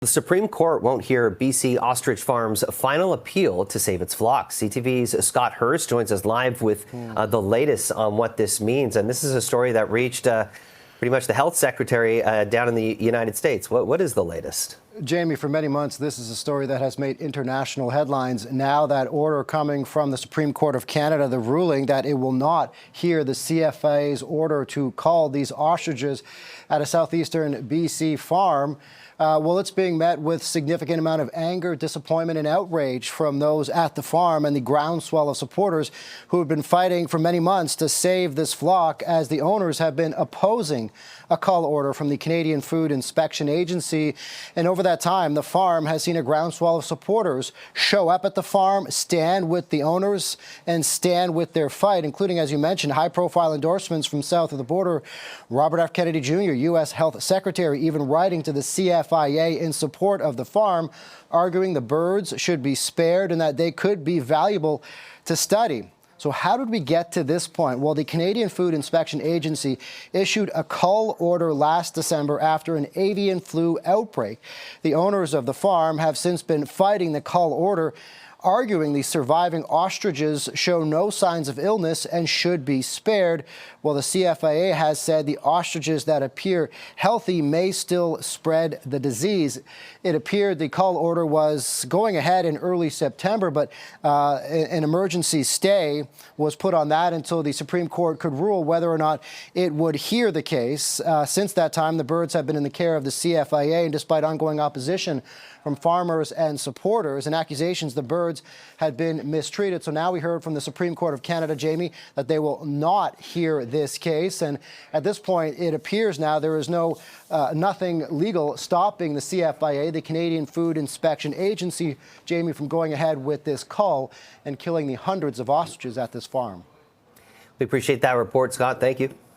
The Supreme Court won't hear BC Ostrich Farm's final appeal to save its flocks. CTV's Scott Hurst joins us live with the latest on what this means. And this is a story that reached pretty much the health secretary down in the United States. What is the latest? Jamie, for many months, this is a story that has made international headlines. Now that order coming from the Supreme Court of Canada, the ruling that it will not hear the CFA's order to cull these ostriches at a southeastern BC farm. Well, it's being met with significant amount of anger, disappointment, and outrage from those at the farm and the groundswell of supporters who have been fighting for many months to save this flock, as the owners have been opposing a cull order from the Canadian Food Inspection Agency. And over that time, the farm has seen a groundswell of supporters show up at the farm, stand with the owners, and stand with their fight, including, as you mentioned, high-profile endorsements from south of the border. Robert F. Kennedy Jr., U.S. Health Secretary, even writing to the CFIA in support of the farm, arguing the birds should be spared and that they could be valuable to study. So how did we get to this point? Well, the Canadian Food Inspection Agency issued a cull order last December after an avian flu outbreak. The owners of the farm have since been fighting the cull order, arguing the surviving ostriches show no signs of illness and should be spared. Well, the CFIA has said the ostriches that appear healthy may still spread the disease. It appeared the cull order was going ahead in early September, but an emergency stay was put on that until the Supreme Court could rule whether or not it would hear the case. Since that time, the birds have been in the care of the CFIA, and despite ongoing opposition from farmers and supporters and accusations the birds had been mistreated. So now we heard from the Supreme Court of Canada, Jamie, that they will not hear this case. And at this point, it appears now there is nothing legal stopping the CFIA, the Canadian Food Inspection Agency, Jamie, from going ahead with this cull and killing the hundreds of ostriches at this farm. We appreciate that report, Scott. Thank you.